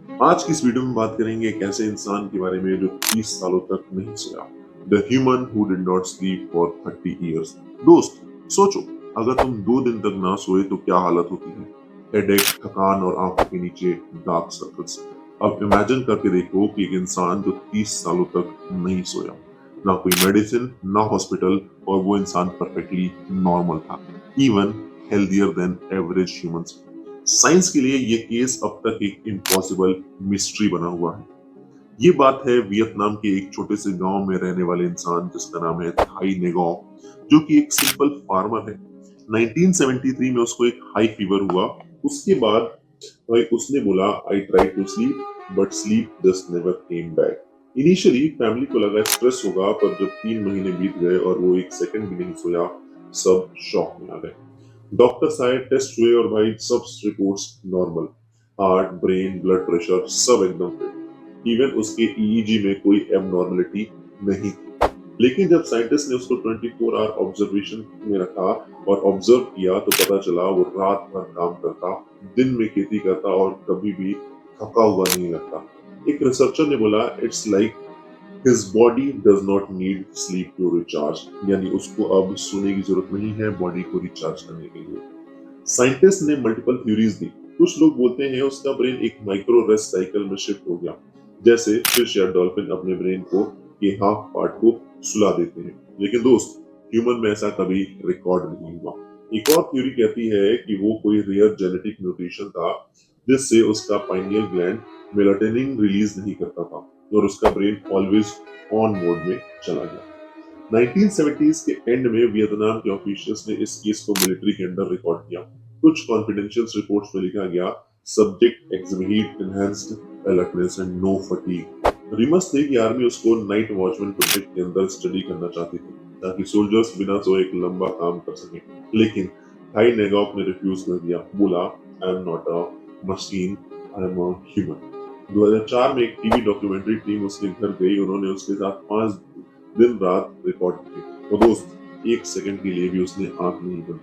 आज की इस वीडियो में बात करेंगे एक ऐसे इंसान के बारे में जो 30 सालों तक नहीं सोया। The human who did not sleep for 30 years. दोस्त, सोचो, अगर तुम 2 दिन तक ना सोए तो क्या हालत होती है। हेडेक, थकान और आंखों के नीचे डार्क सर्कल्स। अब इमेजिन करके देखो कि एक इंसान जो 30 सालों तक नहीं सोया, ना कोई मेडिसिन, ना हॉस्पिटल, और वो इंसान परफेक्टली नॉर्मल था, even healthier then average humans. Science के लिए ये केस अब तक एक इम्पॉसिबल मिस्ट्री बना हुआ है। ये बात है वियतनाम के एक छोटे से गांव में रहने वाले इंसान जिसका नाम है थाई नेगो, जो कि एक सिंपल फार्मर है। 1973 में उसको एक हाई फीवर हुआ। उसके बाद भाई उसने बोला, I try to sleep but sleep just never came back. Initially family को लगा स्ट्रेस होगा, पर जब 3 महीने बीत गए और वो एक सेकंड भी नहीं सोया, सब शॉक में आ गए। डॉक्टर्स आए, टेस्ट हुए और भाई सब reports normal. Heart, brain, blood pressure सब एकदम फिट। इवन उसके ईईजी में कोई एबनॉर्मलिटी नहीं थी। लेकिन जब साइंटिस्ट ने उसको 24 आवर ऑब्जर्वेशन में रखा और ऑब्जर्व किया तो पता चला वो रात भर काम करता, दिन में खेती करता और कभी भी थका हुआ नहीं लगता। एक रिसर्चर ने बोला, it's like His body does not need sleep to recharge, यानी उसको अब सोने की जरूरत नहीं है बॉडी को रिचार्ज करने के लिए। साइंटिस्ट ने मल्टीपल थ्योरीज दी। कुछ लोग बोलते हैं उसका ब्रेन एक माइक्रो रेस्ट साइकिल में शिफ्ट हो गया, जैसे फिश या डॉल्फिन अपने ब्रेन को के हाफ पार्ट को सुला देते हैं। लेकिन दोस्त, ह्यूमन में ऐसा कभी रिकॉर्ड नहीं हुआ। एक और थ्योरी कहती है कि वो कोई रेयर जेनेटिक म्यूटेशन था जिससे उसका पाइनियल ग्लैंड मेलाटोनिन रिलीज नहीं करता था और उसका ब्रेन ऑलवेज ऑन मोड में चला गया। 1970s के एंड में वियतनाम के ऑफिशियल्स ने इस केस को मिलिट्री के अंडर रिकॉर्ड किया। कुछ कॉन्फिडेंशियल रिपोर्ट्स में लिखा गया, subject exhibit enhanced alertness and no fatigue. Rumours थे कि आर्मी उसको नाइट वॉचमैन प्रोजेक्ट के अंदर स्टडी करना चाहती थी ताकि सोल्जर्स बिना सोए एक लंबा काम कर सकें। लेकिन थाई नेगॉक ने रिफ्यूज कर दिया, बोला, I am not a machine, I am a human. 2004 में एक टीवी डॉक्यूमेंट्री टीम उसके घर गई। उन्होंने उसके साथ 5 दिन रात रिकॉर्ड की और दोस्त, एक सेकंड के लिए भी उसने आंख नहीं बंद,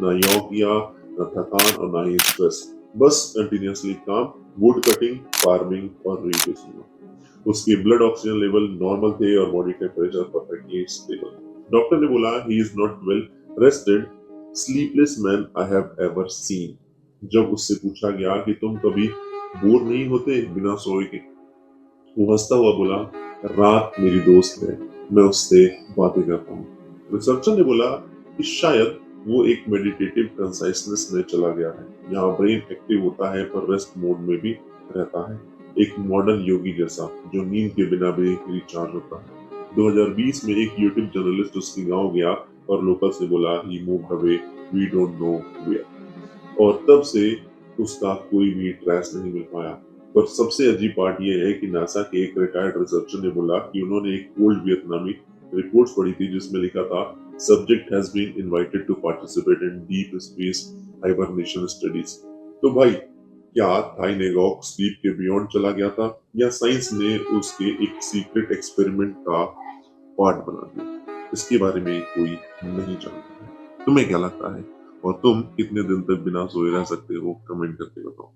ना यौ किया, ना थकान और ना ही स्ट्रेस। बस कंटिन्यूअसली काम, वुड कटिंग, फार्मिंग और रीप्लेसिंग। उसके ब्लड ऑक्सीजन लेवल नॉर्मल थे और body temperature perfectly stable. Doctor ने बोला, he is not well rested sleepless man I have ever seen. जब उससे पूछा गया कि तुम कभी बोर नहीं होते बिना सोए के, वो हंसता हुआ बोला, रात मेरी दोस्त है, मैं उससे बातें करता हूँ। रिसर्चर ने बोला कि शायद वो एक मेडिटेटिव कंसाइसनेस में चला गया है, यहाँ ब्रेन एक्टिव होता है पर रेस्ट मोड में भी रहता है, एक मॉडर्न योगी जैसा जो नींद के बिना भी रिचार्ज होता है। 2020 में एक यूट्यूब जर्नलिस्ट उसके गांव गया और लोकल से बोला, he moved away, we don't know where. और तब से उसका कोई भी ट्रेस नहीं मिल पाया। पर सबसे अजीब पार्ट ये है कि नासा के एक रिटायर्ड रिसर्चर ने बोला कि उन्होंने एक ओल्ड वियतनामी रिपोर्ट्स पढ़ी थी जिसमें लिखा था, subject has been invited to participate in deep space hibernation studies. तो भाई, क्या थाई नेगॉक स्लीप के बियॉन्ड चला गया था या साइंस ने उसके एक सीक्रेट एक्सपेरिमेंट का पार्ट बना दिया? इसके बारे में कोई नहीं जानता है। तुम्हें क्या लगता है? और तुम कितने दिन तक बिना सोए रह सकते हो? कमेंट करके बताओ।